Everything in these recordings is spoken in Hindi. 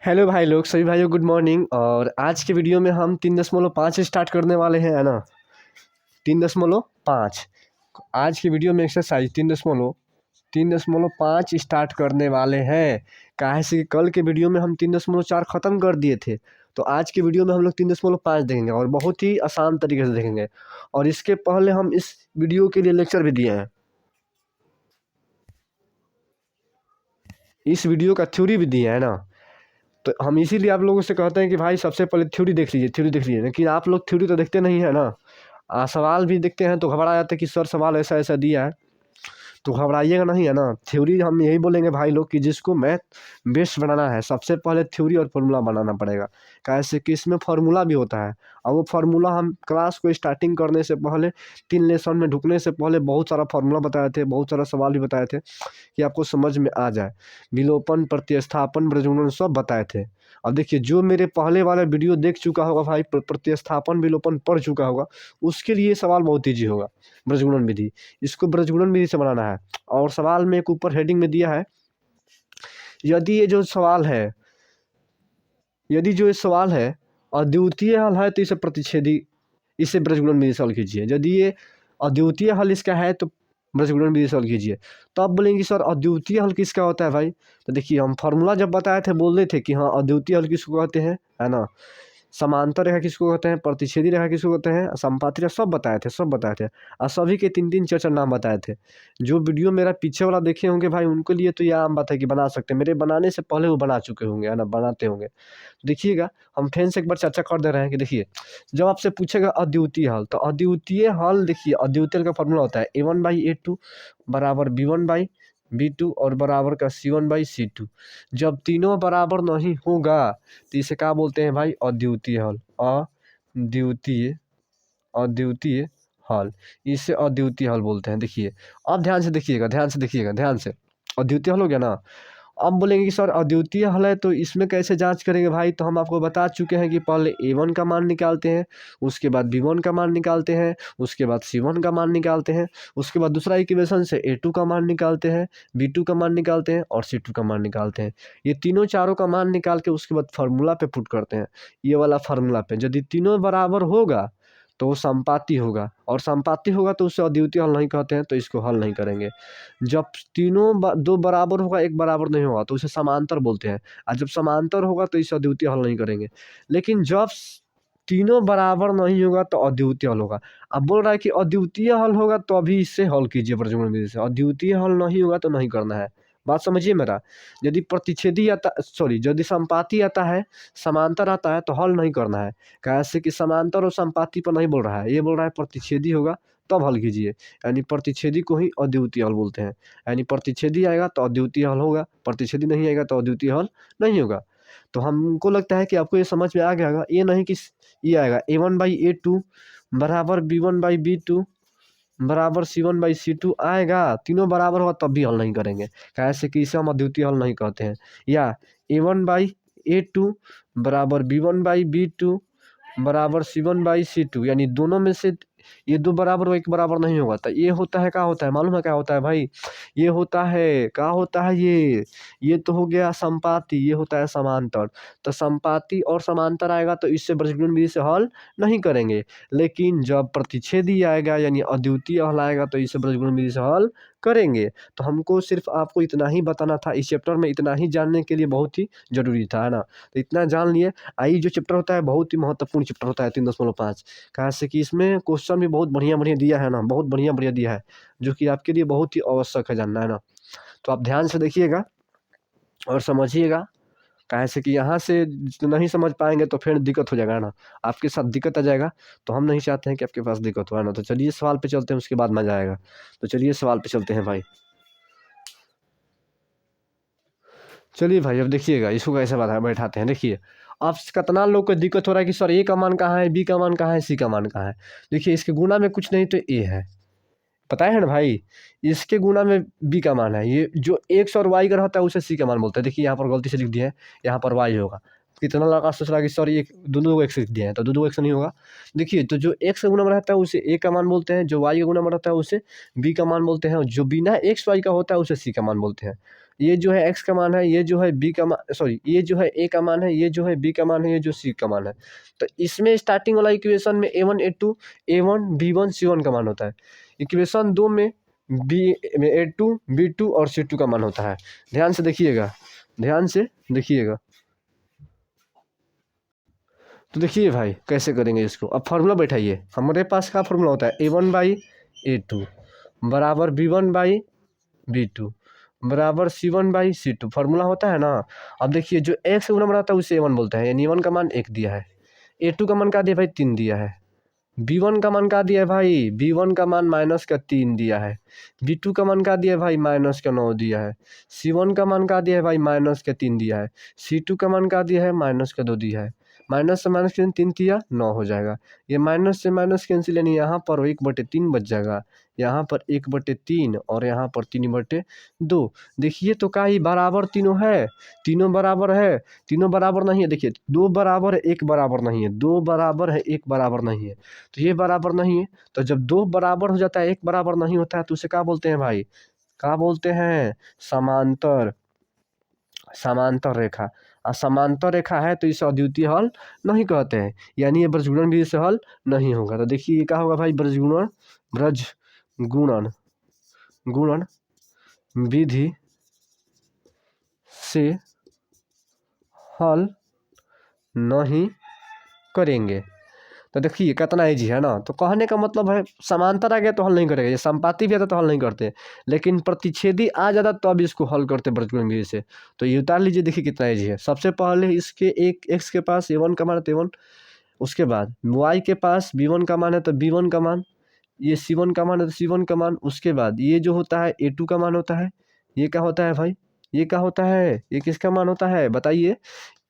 हेलो भाई लोग, सभी भाइयों गुड मॉर्निंग। और आज के वीडियो में हम 3.5 स्टार्ट करने वाले हैं, है ना। 3.5 आज की वीडियो में एक्सरसाइज 3.5 स्टार्ट करने वाले हैं। काहे से कि कल के वीडियो में हम 3.4 ख़त्म कर दिए थे। तो आज की वीडियो में हम लोग 3.5 देखेंगे और बहुत ही आसान तरीके से देखेंगे। और इसके पहले हम इस वीडियो के लिए लेक्चर भी दिए हैं, इस वीडियो का थ्योरी भी दिया है ना। तो हम इसीलिए आप लोगों से कहते हैं कि भाई सबसे पहले थ्योरी देख लीजिए, थ्योरी देख लीजिए। लेकिन आप लोग थ्योरी तो देखते नहीं है ना। सवाल भी देखते हैं तो घबरा जाते हैं कि सर सवाल ऐसा ऐसा दिया है। तो घबराइएगा नहीं, है ना। थ्योरी हम यही बोलेंगे भाई लोग कि जिसको मैथ बेस्ट बनाना है सबसे पहले थ्योरी और फार्मूला बनाना पड़ेगा। कैसे कि इसमें फार्मूला भी होता है, और वो फार्मूला हम क्लास को स्टार्टिंग करने से पहले 3 लेसन में ढुकने से पहले बहुत सारा फार्मूला बताए थे, बहुत सारा सवाल भी बताए थे कि आपको समझ में आ जाए। विलोपन, प्रतिस्थापन, प्रजनन सब बताए थे। अब देखिए, जो मेरे पहले वाला वीडियो देख चुका होगा भाई, प्रतिस्थापन विलोपन पढ़ चुका होगा, उसके लिए सवाल बहुत ईजी होगा। ब्रजगुणन विधि, इसको ब्रजगुणन विधि से बनाना है। और सवाल में एक ऊपर हेडिंग में दिया है, यदि ये जो सवाल है, यदि जो ये सवाल है अद्वितीय हल है तो इसे प्रतिच्छेदी, इसे ब्रजगुणन विधि से हल कीजिए। यदि ये अद्वितीय हल इसका है तो ब्रजगुणन विधि से हल कीजिए। तो आप बोलेंगे सर अद्वितीय हल किसका होता है भाई। तो देखिए, हम फार्मूला जब बताए थे बोल रहे थे कि हाँ अद्वितीय हल किसको कहते हैं, है ना। समांतर रेखा किसको कहते हैं, प्रतिच्छेदी रेखा किसको कहते हैं, संपाती रेखा, सब बताए थे, सब बताए थे। और सभी के 3-3 4-4 नाम बताए थे। जो वीडियो मेरा पीछे वाला देखे होंगे भाई, उनके लिए तो यह आम बात है कि बना सकते हैं। मेरे बनाने से पहले वो बना चुके होंगे, है ना, बनाते होंगे। तो देखिएगा, हम फिर से एक बार चर्चा कर दे रहे हैं कि देखिए, जब आपसे पूछेगा अद्वितीय हल, तो अद्वितीय हल देखिए, अद्वितीय हल का फॉर्मूला होता है A1/A2 बराबर B1/B2 और बराबर का C1/C2। जब तीनों बराबर नहीं होगा तो इसे क्या बोलते हैं भाई, अद्वितीय हल। अद्वितीय अद्वितीय हल, इसे अद्वितीय हल बोलते हैं। देखिए, अब ध्यान से देखिएगा, ध्यान से देखिएगा, ध्यान से। अद्वितीय हल हो गया ना। अब बोलेंगे कि सर अद्वितीय हल है तो इसमें कैसे जांच करेंगे भाई। तो हम आपको बता चुके हैं कि पहले A1 का मान निकालते हैं, उसके बाद B1 का मान निकालते हैं, उसके बाद C1 का मान निकालते हैं, उसके बाद दूसरा इक्वेशन से A2 का मान निकालते हैं, B2 का मान निकालते हैं और C2 का मान निकालते हैं। ये तीनों चारों का मान निकाल के उसके बाद फार्मूला पे पुट करते हैं, ये वाला फार्मूला पे। यदि तीनों बराबर होगा तो वो संपाती होगा, और संपाती होगा तो उसे अद्वितीय हल नहीं कहते हैं, तो इसको हल नहीं करेंगे। जब दो बराबर होगा, एक बराबर नहीं होगा, तो उसे समांतर बोलते हैं। और जब समांतर होगा तो इसे अद्वितीय हल नहीं करेंगे। लेकिन जब तीनों बराबर नहीं होगा तो अद्वितीय हल होगा। अब बोल रहा है कि अद्वितीय हल होगा तो अभी इससे हल कीजिए प्रजनन विधि से। अद्वितीय हल नहीं होगा तो नहीं करना है। बात समझिए मेरा। यदि प्रतिच्छेदी आता, सॉरी, यदि संपाती आता है, समांतर आता है, तो हल नहीं करना है। कैसे कि समांतर और संपाती पर नहीं बोल रहा है, ये बोल रहा है प्रतिच्छेदी होगा तब हल कीजिए। यानी प्रतिच्छेदी को ही अद्वितीय हल बोलते हैं। यानी प्रतिच्छेदी आएगा तो अद्वितीय हल होगा, प्रतिच्छेदी नहीं आएगा तो अद्वितीय हल नहीं होगा। तो हमको लगता है कि आपको ये समझ में आ गया होगा। ये नहीं कि ये आएगा A1/A2 बराबर B1/B2 बराबर C1/C2 आएगा, तीनों बराबर होगा तब भी हल नहीं करेंगे। कैसे कि इसे हम अद्वितीय हल नहीं कहते हैं। या A1/A2 बराबर B1/B2 बराबर C1/C2, यानी दोनों में से ये दो बराबर हो, एक बराबर नहीं होगा। तो ये होता है, क्या होता है मालूम है, क्या होता है भाई। ये होता है, क्या होता है ये तो हो गया संपाती, ये होता है समांतर। तो संपाती और समांतर आएगा तो इससे ब्रजगुणन विधि से हल नहीं करेंगे। लेकिन जब प्रतिच्छेदी आएगा यानी अद्वितीय हल आएगा तो इसे ब्रजगुणन विधि से हल करेंगे। तो हमको सिर्फ आपको इतना ही बताना था, इस चैप्टर में इतना ही जानने के लिए बहुत ही जरूरी था, है ना। तो इतना जान लिए। आई जो चैप्टर होता है बहुत ही महत्वपूर्ण चैप्टर होता है 3.5। कहाँ से कि इसमें क्वेश्चन भी बहुत बढ़िया बढ़िया दिया है ना, बहुत बढ़िया बढ़िया दिया है, जो कि आपके लिए बहुत ही आवश्यक है जानना, है ना। तो आप ध्यान से देखिएगा और समझिएगा। कहाँ से कि यहाँ से नहीं समझ पाएंगे तो फिर दिक्कत हो जाएगा, है ना। आपके साथ दिक्कत आ जाएगा, तो हम नहीं चाहते हैं कि आपके पास दिक्कत हो, है ना। तो चलिए सवाल पे चलते हैं, उसके बाद मजा आएगा। तो चलिए सवाल पे चलते हैं भाई। चलिए भाई, अब देखिएगा इसको कैसे बैठाते हैं। देखिए, अब कितना लोग को दिक्कत हो रहा है कि सर A का मान कहाँ है, B का मान कहाँ है, C का मान कहाँ है। देखिए, इसके गुणा में कुछ नहीं तो A है, पता है ना भाई। इसके गुणा में B का मान है। ये जो X और Y का रहता है उसे C का मान बोलते हैं। देखिए यहाँ पर गलती से लिख दिया है, यहाँ पर Y होगा। कितना लड़का सोच रहा है कि सर ये दोनों को एक्स लिख दिए हैं, तो दोनों को एक्स नहीं होगा। देखिए तो जो एक्स का गुना में रहता है उसे ए का मान बोलते हैं, जो वाई का गुना में रहता है उसे बी का मान बोलते हैं, और जो बिना एक्स वाई का होता है उसे सी का मान बोलते हैं। ये जो है एक्स का मान है, ये जो है बी का मान, सॉरी ये जो है ए का मान है, ये जो है बी का मान है, ये जो सी का मान है। तो इसमें स्टार्टिंग वाला इक्वेशन में A1 A2 A1 B1 C1 का मान होता है। इक्वेशन 2 में A2 B2 और C2 का मान होता है। ध्यान से देखिएगा, ध्यान से देखिएगा। तो देखिए भाई कैसे करेंगे इसको। अब फार्मूला बैठाइए। हमारे पास का फार्मूला होता है A1/A2 बराबर B1/B2 बराबर C1/C2, फार्मूला होता है ना। अब देखिए जो एक्स गुना बनाता है उसे A1 बोलते हैं, यानी A1 का मान 1 दिया है, A2 का मान क्या दिया भाई 3 दिया है, B1 का मान क्या दिया है भाई, B1 का मान -3 दिया है, B2 का मान क्या दिया है भाई -9 दिया है, C1 का मान क्या दिया है भाई -3 दिया है, C2 का मान क्या दिया है -2 दिया है। माइनस से माइनस कैंसिल 3 किया 9 हो जाएगा। ये माइनस से माइनस कैंसिल यानी यहाँ पर 1/3 बच जाएगा, यहाँ पर 1/3 और यहाँ पर 3/2। देखिए तो क्या ही बराबर तीनों है, तीनों बराबर है, तीनों बराबर नहीं है। देखिए 2 बराबर है 1 बराबर नहीं है, 2 बराबर है 1 बराबर नहीं है, तो ये बराबर नहीं है। तो जब 2 बराबर हो जाता है 1 बराबर नहीं होता है तो उसे क्या बोलते हैं भाई, क्या बोलते हैं, समांतर, समांतर रेखा। और समांतर रेखा है तो इसे अद्वितीय हल नहीं कहते हैं, यानी ये ब्रजगुणन विधि से हल नहीं होगा। तो देखिए ये क्या होगा भाई, ब्रजगुणन गुणन गुणन विधि से हल नहीं करेंगे। तो देखिए कितना ईजी है ना। तो कहने का मतलब है समांतर आ गया तो हल नहीं करेगा, ये संपाती भी आता तो हल नहीं करते, लेकिन प्रतिच्छेदी आ जाता तो अब इसको हल करते ब्रजगुणन विधि से। तो ये उतार लीजिए, देखिए कितना ईजी है। सबसे पहले इसके एक एक्स के पास A1 का मान है तो A1, उसके बाद वाई के पास B1 का मान है तो B1 का मान, ये C1 का मान है तो C1 का मान, उसके बाद ये जो होता है A2 का मान होता है, ये क्या होता है भाई, ये क्या होता है, ये किसका मान होता है बताइए,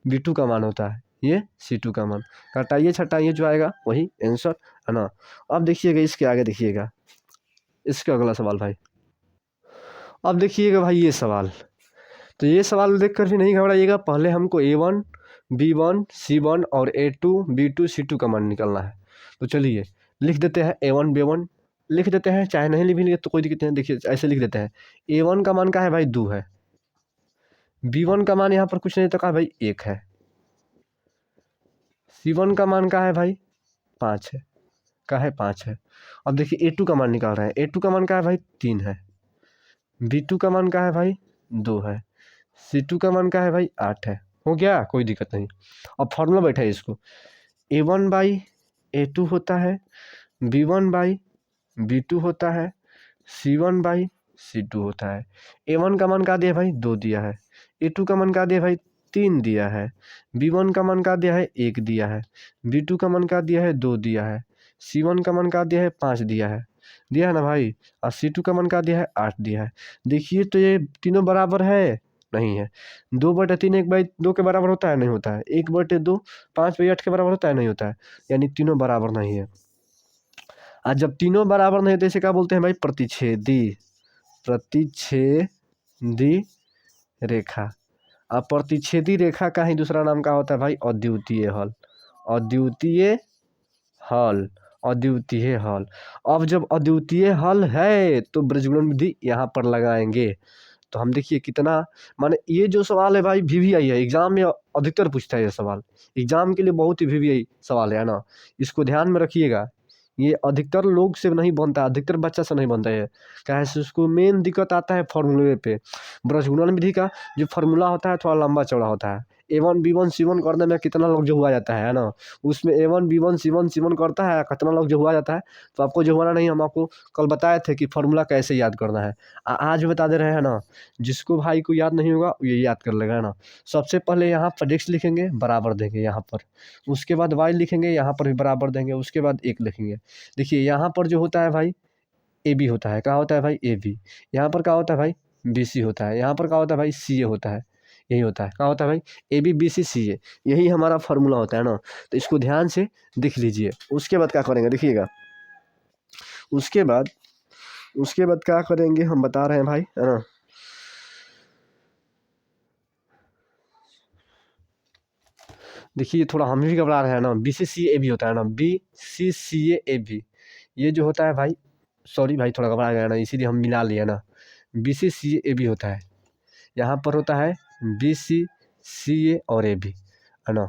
B2 का मान होता है, ये C2 का मान। घटाइए छटाइए जो आएगा वही आंसर है ना। अब देखिएगा इसके आगे, देखिएगा इसका अगला सवाल भाई। अब देखिएगा भाई ये सवाल, तो ये सवाल देखकर भी नहीं घबराइएगा। पहले हमको A1 B1 C1 और A2 B2 C2 का मान निकालना है। तो चलिए लिख देते हैं A1 B1 लिख देते हैं, चाहे नहीं भी लिखे तो कोई दिक्कत नहीं। देखिए ऐसे लिख देते हैं, A1 का मान क्या है भाई 2 है, B1 का मान यहाँ पर कुछ नहीं तो कहा भाई 1 है, C1 का मान क्या है भाई 5 है, का है 5 है। अब देखिए A2 का मान निकाल रहे हैं, A2 का मान क्या है भाई 3 है, B2 का मान क्या है भाई 2 है, C2 का मान क्या है भाई 8 है। हो गया, कोई दिक्कत नहीं। अब फॉर्मूला बैठा है इसको, A1/A2 होता है, B1/B2 होता है, C1/C2 होता है। A1 का मान क्या दिया भाई 2 दिया है, A2 का मान क्या दिया भाई 3 दिया है, B1 का मान क्या दिया है 1 दिया है, B2 का मान क्या दिया है 2 दिया है, C1 का मान क्या दिया है 5 दिया है ना भाई, और C2 का मान क्या दिया है 8 दिया है। देखिए तो ये तीनों बराबर है, नहीं है। 2/3 1/2 के बराबर होता है, नहीं होता है। 1/2 5/8 के बराबर होता है, नहीं होता है। यानी तीनों बराबर नहीं है। आज जब तीनों बराबर नहीं है तो इसे क्या बोलते हैं भाई, प्रतिच्छेदी, प्रतिच्छेदी रेखा। अब प्रतिच्छेदी रेखा का ही दूसरा नाम क्या होता है भाई, अद्वितीय हल, अद्वितीय हल, अद्वितीय हल। अब जब अद्वितीय हल है तो ब्रजगुणन विधि यहाँ पर लगाएंगे। तो हम देखिए कितना, माने ये जो सवाल है भाई VVI है, एग्जाम में अधिकतर पूछता है ये सवाल, एग्जाम के लिए बहुत ही VVI सवाल है ना। इसको ध्यान में रखिएगा, ये अधिकतर लोग से नहीं बनता, अधिकतर बच्चा से नहीं बनता है। काहे से उसको मेन दिक्कत आता है फॉर्मूले पे। ब्रजगुणन विधि का जो फार्मूला होता है थोड़ा लंबा चौड़ा होता है। A1 B1 C1 करने में कितना लोग जो हुआ जाता है ना, उसमें A1 B1 C1 C1 करता है, कितना लोग जो हुआ जाता है। तो आपको जो हुआ नहीं, हम आपको कल बताए थे कि फार्मूला कैसे याद करना है, आज बता दे रहे हैं ना। जिसको भाई को याद नहीं होगा ये याद कर लेगा ना। सबसे पहले यहाँ पर x लिखेंगे, बराबर देंगे यहाँ पर, उसके बाद y लिखेंगे, यहाँ पर भी बराबर देंगे, उसके बाद 1 लिखेंगे। देखिए यहाँ पर जो होता है भाई AB होता है, क्या होता है भाई AB, यहाँ पर क्या होता है भाई BC होता है, यहाँ पर क्या होता है भाई CA होता है, यही होता है, क्या होता है भाई AB BC CA, यही हमारा फार्मूला होता है ना। तो इसको ध्यान से देख लीजिए। उसके बाद क्या करेंगे देखिएगा, उसके बाद क्या करेंगे हम बता रहे हैं भाई, है ना। देखिए थोड़ा हम भी घबरा रहे हैं ना, बी सी सी ए भी होता है ना, BCCAAB ये जो होता है भाई, सॉरी भाई थोड़ा घबरा गया ना, इसीलिए हम मिला लिए ना, BCCAB होता है, यहाँ पर होता है BCCA और AB, है ना।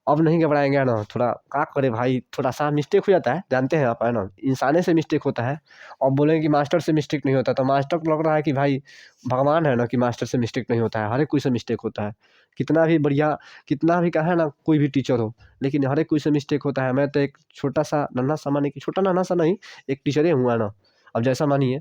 अब नहीं घबराएंगे, है ना, थोड़ा क्या करे भाई, थोड़ा सा मिस्टेक हो जाता है, जानते हैं आप, है ना, इंसाने से मिस्टेक होता है। और बोलेंगे कि मास्टर से मिस्टेक नहीं होता, तो मास्टर को लग रहा है कि भाई भगवान है ना, कि मास्टर से मिस्टेक नहीं होता है, हर एक कोई से मिस्टेक होता है, कितना भी बढ़िया, कितना भी कहा है ना, कोई भी टीचर हो, लेकिन हर एक कोई से मिस्टेक होता है। मैं तो एक छोटा सा नन्हा सा, माने कि छोटा नन्हा सा नहीं, एक टीचर ही हुआ ना, अब जैसा मानिए।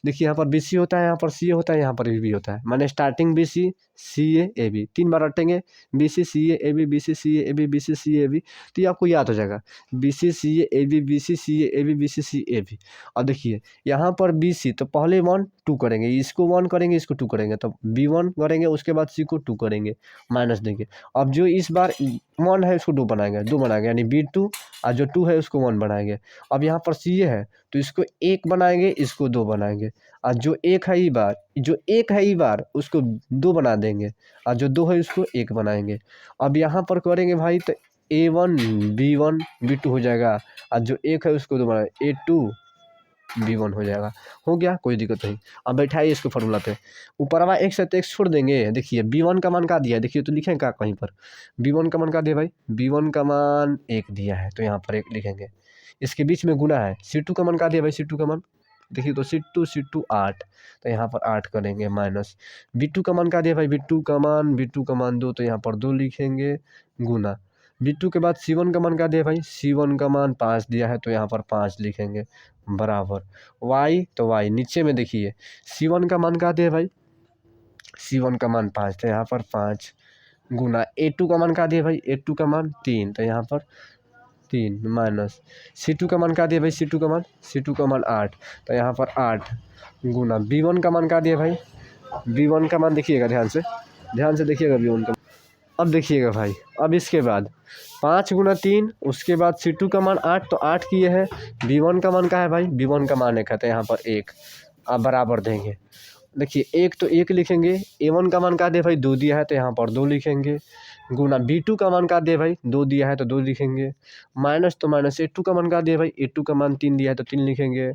देखिए यहाँ पर BC होता है, यहाँ पर CA होता है, यहाँ पर भी होता है, माने स्टार्टिंग BCCAAB 3 बार रटेंगे, BCCAAB BCCAAB BCCAAB, तो ये आपको याद हो जाएगा, BCCAAB BCCAAB BCCAAB। और देखिए यहाँ पर BC, तो पहले 1 2 करेंगे, इसको 1 करेंगे, इसको 2 करेंगे, तो B1 करेंगे, उसके बाद C को 2 करेंगे, माइनस देंगे। अब जो इस बार 1 है उसको 2 बनाएंगे, 2 बनाएंगे, यानी B2, और जो 2 है उसको 1 बनाएंगे। अब यहाँ पर CA है, तो इसको 1 बनाएंगे, इसको 2 बनाएंगे, और जो 1 है ई बार, जो 1 है ई बार उसको 2 बना देंगे, और जो 2 है उसको 1 बनाएंगे। अब यहाँ पर करेंगे भाई, तो A1 B1 B2 हो जाएगा, और जो 1 है उसको 2 बनाएंगे, A2 B1 हो जाएगा। हो गया, कोई दिक्कत नहीं। अब बैठाइए इसको फार्मूला पे, ऊपरवा x है तो x छोड़ देंगे। देखिए B1 का मान क्या दिया है, देखिए तो लिखें क्या कहीं पर, B1 का मान क्या दिया भाई, B1 का मान 1 दिया है, तो यहाँ पर 1 लिखेंगे। इसके बीच में गुना है, C2 का मान क्या दिया भाई, C2 का मान देखिए तो C2 8, तो यहाँ पर 8 करेंगे, माइनस B2 का मान क्या दिया भाई, B2 का मान 2, तो यहाँ पर 2 लिखेंगे, गुना B2 के बाद C1 का मान क्या दिया भाई, C1 का मान 5 दिया है, तो यहाँ पर 5 लिखेंगे, बराबर y, तो y नीचे में देखिए C1 का मान क्या दिया भाई, C1 का मान 5, तो यहाँ पर 5, गुना A2 का मान क्या दिया भाई, A2 का मान 3, तो यहाँ पर 3, माइनस C2 का मान क्या दिया भाई, C2 का मान 8, तो यहाँ पर 8, गुना B1 का मान क्या दिया भाई, B1 का मान देखिएगा, ध्यान से देखिएगा B1 का। अब देखिएगा भाई, अब इसके बाद 5 गुना 3, उसके बाद C2 का मान 8, तो 8 किए हैं, B1 का मान क्या है भाई, B1 का मान 1 है, तो यहाँ पर 1, अब बराबर देंगे। देखिए 1 तो 1 लिखेंगे, A1 का मान क्या दे भाई, 2 दिया है, तो यहाँ पर 2 लिखेंगे, गुना B2 का मान क्या दिया भाई, 2 दिया है, तो 2 लिखेंगे, माइनस तो माइनस A2 का मान क्या दिया भाई, A2 का मान 3 दिया है, तो 3 लिखेंगे,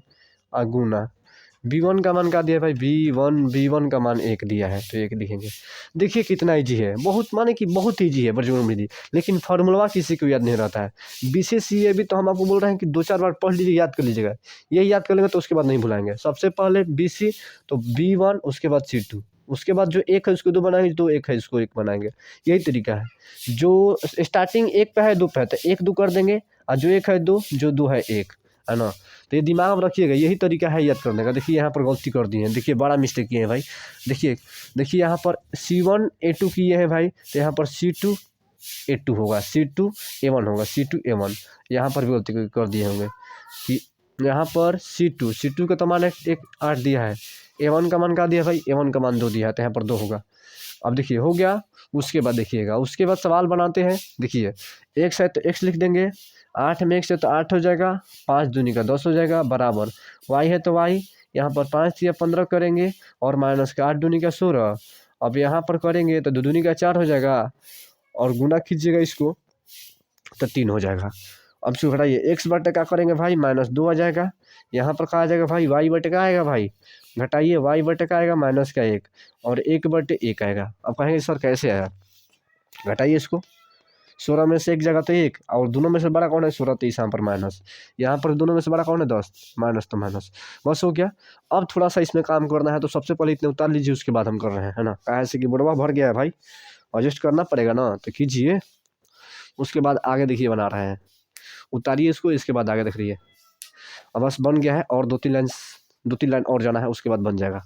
और गुना B1 का मान क्या दिया भाई, B1 का मान 1 दिया है, तो 1 लिखेंगे। देखिए कितना ईजी है, बहुत माने कि बहुत ईजी है त्रिकोणमिति, लेकिन फार्मूला किसी को याद नहीं रहता है। BCCAB तो हम आपको बोल रहे हैं कि 2-4 बार पढ़ लीजिए, याद कर लीजिएगा, यही याद कर लेंगे तो उसके बाद नहीं भुलाएंगे। सबसे पहले BC, तो B1, उसके बाद C2, उसके बाद जो 1 है उसको 2 बनाएंगे, जो 1 है इसको 1 बनाएंगे, यही तरीका है। जो स्टार्टिंग 1 पे है 2 पे है, तो 1 2 कर देंगे, और जो 1 है 2, जो 2 है 1, है ना। तो ये दिमाग में रखिएगा, यही तरीका है याद करने का। देखिए यहाँ पर गलती कर दी है, देखिए बड़ा मिस्टेक किए हैं भाई। देखिए यहाँ पर C1 A2 किए हैं भाई, तो यहाँ पर C2 A2 होगा, C2 A1 होगा, C2 A1, यहाँ पर भी गलती कर दिए होंगे कि यहाँ पर C2 का तो मान 8 दिया है, A1 का मान क्या दिया भाई, A1 का मान 2 दिया है, तो यहाँ पर 2 होगा। अब देखिए हो गया, उसके बाद देखिएगा, उसके बाद सवाल बनाते हैं। देखिए x है तो x लिख देंगे, 8 में x है तो 8 हो जाएगा, 5 दूनी का 10 हो जाएगा, बराबर y है तो y, यहाँ पर 5 या 15 करेंगे, और माइनस का 8 दूनी का 16, अब यहाँ पर करेंगे तो 2 दूनी का 4 हो जाएगा, और गुना कीजिएगा इसको तो 3 हो जाएगा। अब इसको घटाइए, x बटे क्या करेंगे भाई, -2 आ जाएगा, यहाँ पर कहा जाएगा भाई y बटे का आएगा भाई, घटाइए y बटे का आएगा -1, और 1 बटे 1 आएगा। अब कहेंगे सर कैसे आया, घटाइए इसको, 16 में से एक जगह तो 1, और दोनों में से बड़ा कौन है 16, तो यहाँ पर माइनस, यहाँ पर दोनों में से बड़ा कौन है 10, माइनस तो माइनस, बस हो गया। अब थोड़ा सा इसमें काम करना है, तो सबसे पहले इतने उतार लीजिए, उसके बाद हम कर रहे हैं, है ना, ऐसे कि बुढ़वा भर गया है भाई, एडजस्ट करना पड़ेगा ना, तो कीजिए। उसके बाद आगे देखिए बना रहे हैं, उतारिए इसको, इसके बाद आगे देख रहिए। अब बस बन गया है, और 2-3 लाइन और जाना है, उसके बाद बन जाएगा।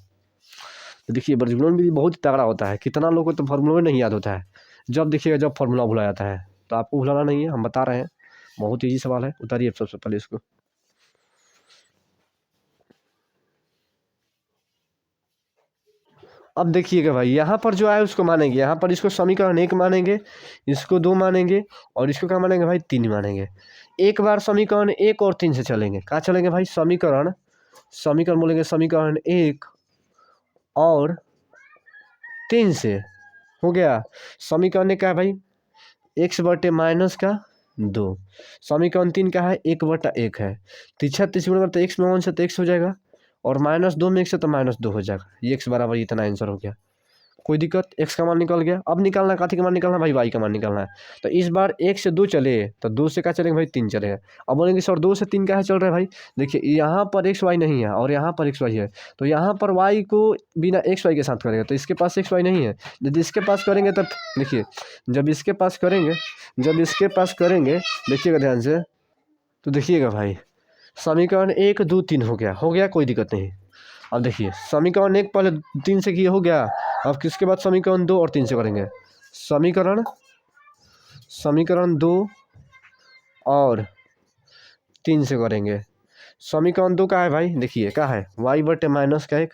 तो देखिए वर्गमूल भी बहुत तगड़ा होता है, कितना लोगों को तो फार्मूला नहीं याद होता है, जब देखिएगा जब फार्मूला भुला जाता है, तो आपको भुलाना नहीं है, हम बता रहे हैं, बहुत ईजी सवाल है। उतारिए सबसे पहले इसको, अब देखिएगा भाई, यहाँ पर जो आए उसको मानेंगे, यहाँ पर इसको समीकरण 1 मानेंगे, इसको 2 मानेंगे, और इसको क्या मानेंगे भाई, 3 मानेंगे। एक बार समीकरण 1 और 3 से चलेंगे, कहाँ चलेंगे भाई, समीकरण बोलेंगे, समीकरण 1 और 3 से, हो गया। समीकरण क्या है भाई, एक्स बटे माइनस का 2। समीकरण 3 का है 1/1 है। तीछा तीस गुणा करते एक्स में 1 से तो एक्स हो जाएगा और -2 में 1 से तो -2 हो जाएगा। ये एक्स बराबर इतना आंसर हो गया। कोई दिक्कत, एक्स का मान निकल गया। अब निकालना काथी का मान निकालना भाई, वाई का मान निकालना है। तो इस बार 1 से 2 चले तो 2 से क्या चलेंगे भाई, 3 चलेगा। अब बोलेंगे सर 2 से 3 क्या है चल रहा है भाई, देखिए यहाँ पर एक्स वाई नहीं है और यहाँ पर एक्स वाई है, तो यहाँ पर वाई को बिना एक्स वाई के साथ करेगा तो इसके पास एक्स वाई नहीं है। यदि इसके पास करेंगे तब देखिए, जब इसके पास करेंगे देखिएगा ध्यान से, तो देखिएगा भाई समीकरण 1 2 3 हो गया, कोई दिक्कत नहीं। अब देखिए समीकरण 1 पहले 3 से किए हो गया, अब किसके बाद समीकरण 2 और 3 से करेंगे। समीकरण 2 और 3 से करेंगे। समीकरण 2 का है भाई, देखिए क्या है वाई बटे माइनस का 1।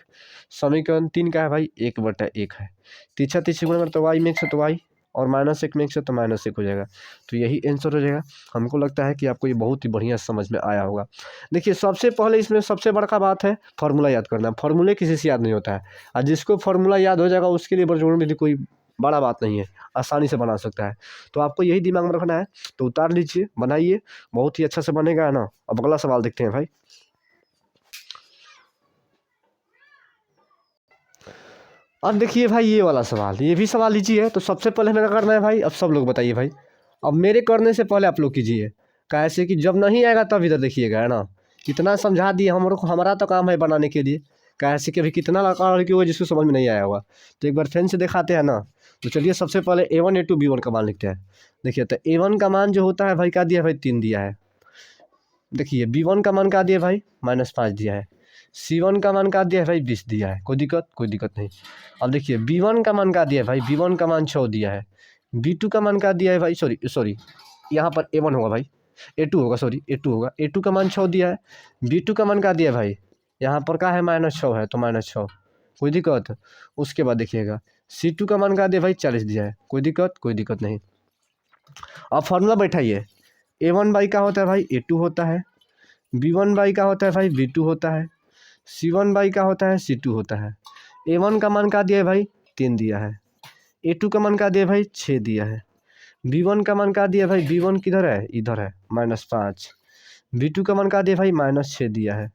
समीकरण 3 का है भाई 1/1 है। तीछा तीछी गुणा करते वाई में 1 से तो वाई और -1 में 1 से तो -1 हो जाएगा। तो यही आंसर हो जाएगा। हमको लगता है कि आपको ये बहुत ही बढ़िया समझ में आया होगा। देखिए सबसे पहले इसमें सबसे बड़का बात है फार्मूला याद करना। फार्मूले किसी से याद नहीं होता है और जिसको फार्मूला याद हो जाएगा उसके लिए वर्गमूल विधि कोई बड़ा बात नहीं है, आसानी से बना सकता है। तो आपको यही दिमाग में रखना है, तो उतार लीजिए, बनाइए, बहुत ही अच्छा से बनेगा, है ना। अब अगला सवाल देखते हैं भाई। अब देखिए भाई ये वाला सवाल, ये भी सवाल लीजिए। तो सबसे पहले मेरा करना है भाई, अब सब लोग बताइए भाई। अब मेरे करने से पहले आप लोग कीजिए, कैसे कि जब नहीं आएगा तब इधर देखिएगा, है ना। कितना समझा दिए हमारा तो काम है बनाने के लिए। कैसे कि अभी कितना लड़की होगा जिसको समझ में नहीं आया होगा, तो एक बार फ्रेंड से दिखाते हैं ना। तो चलिए सबसे पहले A1 A2 B1 का मान लिखते हैं। देखिए तो A1 का मान जो होता है भाई क्या दिया है भाई, 3 दिया है। देखिए B1 का मान क्या दिया है भाई, -5 दिया है। C1 का मान क्या दिया है भाई, 20 दिया है। कोई दिक्कत नहीं। अब देखिए B1 का मान क्या दिया है भाई, B1 का मान 6 दिया है। B2 का मान क्या दिया है भाई, सॉरी यहाँ पर A1 होगा भाई, A2 होगा, A2 होगा। A2 का मान 6 दिया है। B2 का मान क्या दिया है भाई, यहाँ पर क्या है -6 है तो -6, कोई दिक्कत। उसके बाद देखिएगा C2 का मान क्या दिया भाई, 40 दिया है। कोई दिक्कत नहीं। अब फॉर्मूला बैठाइए, A1 क्या होता है भाई, A2 होता है। B1 क्या होता है भाई, B2 होता है। C1 क्या होता है, C2 होता है। A1 का मान क्या दिया है भाई, 3 दिया है। A2 का मान क्या दिया है भाई, 6 दिया है। B1 का मान क्या दिया है भाई, B1 किधर है, इधर है, -5। B2 का मान क्या दिया है भाई, -6 दिया है।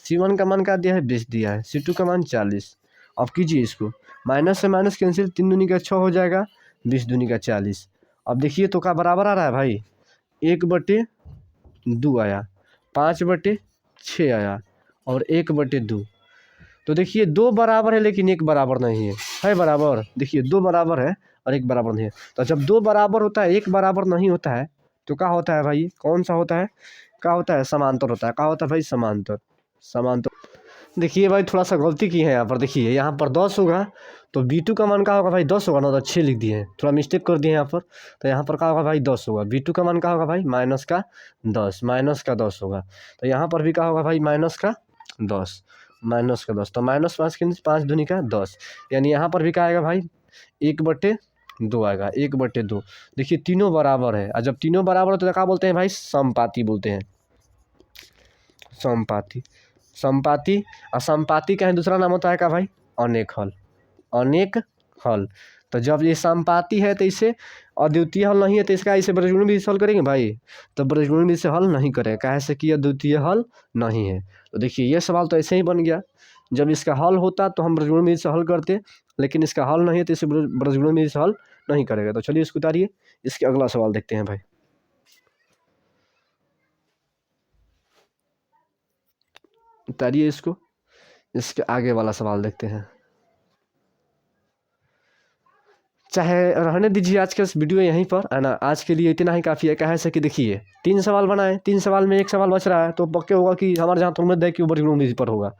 C1 का मान क्या दिया है, 20 दिया है। C2 का मान 40। अब कीजिए इसको, माइनस से माइनस कैंसिल, 3 दूनी का 6 हो जाएगा, 20 दूनी का 40। अब देखिए तो क्या बराबर आ रहा है भाई, 1/2 आया, 5/6 आया और 1/2। तो देखिए 2 बराबर है लेकिन 1 बराबर नहीं है बराबर। देखिए 2 बराबर है और 1 बराबर नहीं है। तो जब 2 बराबर होता है 1 बराबर नहीं होता है तो क्या होता है भाई, कौन सा होता है, क्या होता है, समांतर होता है। क्या होता है भाई, समांतर। देखिए भाई थोड़ा सा गलती की है यहाँ पर। देखिए यहाँ पर 10 होगा तो B2 का मान क्या होगा भाई, 10 होगा ना, तो 6 लिख दिए हैं, थोड़ा मिस्टेक कर दिए यहाँ पर। तो यहाँ पर क्या होगा भाई, 10 होगा। B2 का मान क्या होगा भाई, -10 होगा। तो यहाँ पर भी क्या होगा भाई, -10 तो -5 के 5 दूनी का 10, यानी यहाँ पर भी क्या आएगा भाई, 1/2 आएगा, 1/2। देखिए तीनों बराबर है और जब तीनों बराबर हो तो क्या बोलते हैं भाई, समपाती बोलते हैं, समपाती। और समपाती का दूसरा नाम होता है क्या भाई, अनेक हल। तो जब ये समपाती है तो इसे अद्वितीय हल नहीं है, तो इसका इसे बृहस्पति विधि से हल करेंगे भाई, तो बृहस्पति विधि से हल नहीं करें, कैसे कि अद्वितीय हल नहीं है। तो देखिए ये सवाल तो ऐसे ही बन गया। जब इसका हल होता तो हम बृहस्पति विधि से हल करते, लेकिन इसका हल नहीं है तो इसे बृहस्पति विधि से हल नहीं करेगा। तो चलिए इसको उतारिए, इसके अगला सवाल देखते हैं भाई। उतारिए इसको, इसके आगे वाला सवाल देखते हैं। चाहे रहने दीजिए आज का इस वीडियो यहीं पर, है ना। आज के लिए इतना ही काफ़ी है। कैसे कि देखिए 3 सवाल बनाए, 3 सवाल में 1 सवाल बच रहा है, तो पक्के होगा कि हमारे जहाँ तो उम्मीद है कि वो बृहस्पति विधि पर होगा।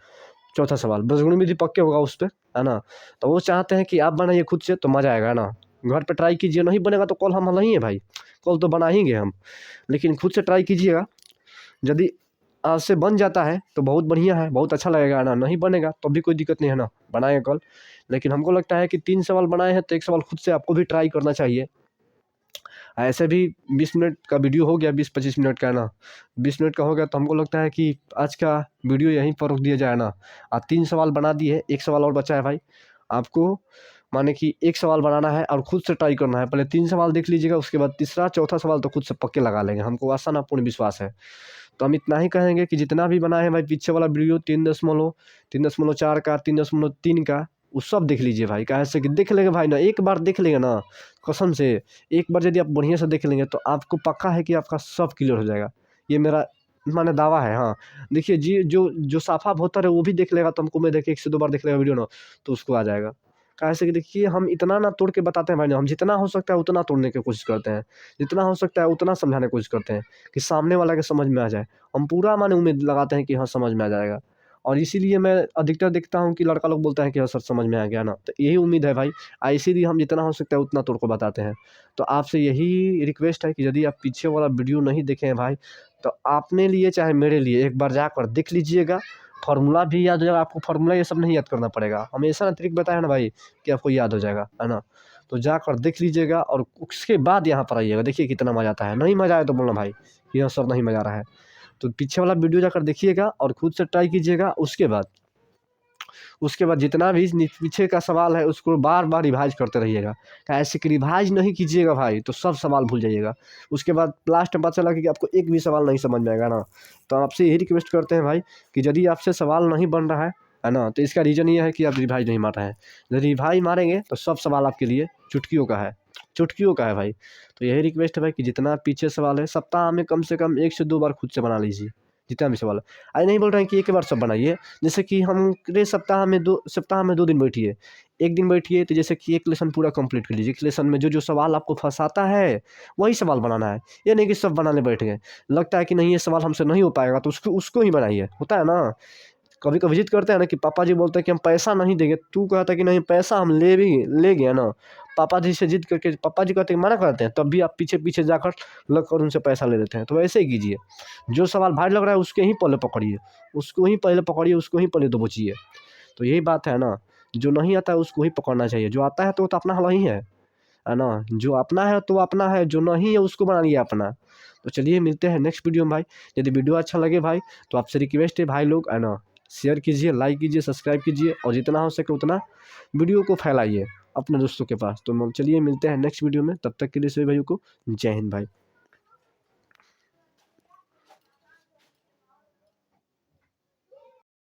चौथा सवाल बृहस्पति विधि पक्के होगा उस पर, है ना। तो वो चाहते हैं कि आप बनाइए खुद से, तो मज़ा आएगा, है ना। घर पर ट्राई कीजिए, नहीं बनेगा तो कल हम नहीं है भाई, कल तो बनाएंगे हम, लेकिन खुद से ट्राई कीजिएगा। यदि आज से बन जाता है तो बहुत बढ़िया है, बहुत अच्छा लगेगा, ना। नहीं बनेगा तो भी कोई दिक्कत नहीं है ना, बनाएंगे कल। लेकिन हमको लगता है कि 3 सवाल बनाए हैं तो 1 सवाल खुद से आपको भी ट्राई करना चाहिए। ऐसे भी 20 मिनट का वीडियो हो गया, 20-25 मिनट का, है ना। 20 मिनट का हो गया तो हमको लगता है कि आज का वीडियो यहीं पर रोक दिया जाए ना। आप 3 सवाल बना दिए, 1 सवाल और बचा है भाई। आपको माने कि एक सवाल बनाना है और खुद से ट्राई करना है। पहले 3 सवाल देख लीजिएगा, उसके बाद तीसरा चौथा सवाल तो खुद से पक्के लगा लेंगे, हमको आशा ना पूर्ण विश्वास है। तो हम इतना ही कहेंगे कि जितना भी बनाए हैं भाई पीछे वाला वीडियो 3.4 का, 3.3 का, वो सब देख लीजिए भाई। काहे से कि देख लेंगे भाई ना, एक बार देख लेंगे ना, कसम से एक बार यदि आप बढ़िया से देख लेंगे तो आपको पक्का है कि आपका सब क्लियर हो जाएगा। ये मेरा माने दावा है। हाँ, देखिए जी, जो साफा होता है वो भी देख लेगा, तो हमको मैं देखिए 1 से 2 बार देख लेगा वीडियो ना, तो उसको आ जाएगा। काहे से कि देखिए हम इतना ना तोड़ के बताते हैं भाई ना, हम जितना हो सकता है उतना तोड़ने की कोशिश करते हैं, जितना हो सकता है उतना समझाने की कोशिश करते हैं कि सामने वाला के समझ में आ जाए। हम पूरा माने उम्मीद लगाते हैं कि हाँ समझ में आ जाएगा, और इसीलिए मैं अधिकतर देखता हूँ कि लड़का लोग बोलता है कि हाँ सर समझ में आ गया ना, तो यही उम्मीद है भाई। इसीलिए हम जितना हो सकता है उतना तोड़ के बताते हैं। तो आपसे यही रिक्वेस्ट है कि यदि आप पीछे वाला वीडियो नहीं देखे हैं भाई, तो आपने लिए चाहे मेरे लिए एक बार जाकर देख लीजिएगा। फार्मूला भी याद हो जाएगा आपको, फार्मूला ये सब नहीं याद करना पड़ेगा, हमेशा ना ट्रिक बताया ना भाई कि आपको याद हो जाएगा, है ना। तो जाकर देख लीजिएगा और उसके बाद यहाँ पर आइएगा, देखिए कितना मज़ा आता है। नहीं मज़ा आए तो बोलना भाई कि हाँ सर नहीं मज़ा आ रहा है। तो पीछे वाला वीडियो जाकर देखिएगा और खुद से ट्राई कीजिएगा। उसके बाद जितना भी पीछे का सवाल है उसको बार बार रिवाइज करते रहिएगा। ऐसे कि रिवाइज नहीं कीजिएगा भाई तो सब सवाल भूल जाइएगा। उसके बाद लास्ट में पता चला कि आपको एक भी सवाल नहीं समझ में आएगा ना, तो आपसे यही रिक्वेस्ट करते हैं भाई कि यदि आपसे सवाल नहीं बन रहा है ना, तो इसका रीज़न ये है कि आप रिवाइज नहीं मार रहे हैं। यदि रिवाइज मारेंगे तो सब सवाल आपके लिए चुटकियों का है, चुटकियों का है भाई। तो यही रिक्वेस्ट है भाई कि जितना पीछे सवाल है सप्ताह में कम से कम 1 से 2 बार खुद से बना लीजिए, जितना भी सवाल है। आज नहीं बोल रहे हैं कि एक बार सब बनाइए, जैसे कि हम सप्ताह में 2 दिन बैठिए, एक दिन बैठिए तो जैसे कि एक लेसन पूरा कंप्लीट कर लीजिए। एक लेसन में जो सवाल आपको फंसाता है वही सवाल बनाना है, ये नहीं कि सब बनाने बैठ गए। लगता है कि नहीं ये सवाल हमसे नहीं हो पाएगा तो उसको ही बनाइए, होता है ना। कभी कभी जिद करते हैं ना कि पापा जी बोलते हैं कि हम पैसा नहीं देंगे, तू कहता है कि नहीं पैसा हम ले गए ना। पापा जी से जिद करके पापा जी कहते हैं मना करते हैं, तब भी आप पीछे पीछे जाकर लगकर उनसे पैसा ले लेते हैं। तो वैसे ही कीजिए, जो सवाल भारी लग रहा है उसके ही पहले पकड़िए, उसको ही पहले दबोचिए। तो यही बात है ना, जो नहीं आता है उसको ही पकड़ना चाहिए, जो आता है तो अपना हल ही है ना। जो अपना है तो अपना है, जो नहीं है उसको बना लिया अपना। तो चलिए मिलते हैं नेक्स्ट वीडियो में भाई। यदि वीडियो अच्छा लगे भाई तो आपसे रिक्वेस्ट है भाई लोग, है ना, शेयर कीजिए, लाइक कीजिए, सब्सक्राइब कीजिए, और जितना हो सके उतना वीडियो को फैलाइए अपने दोस्तों के पास। तो चलिए मिलते हैं नेक्स्ट वीडियो में, तब तक के लिए सभी भाइयों को जय हिंद भाई।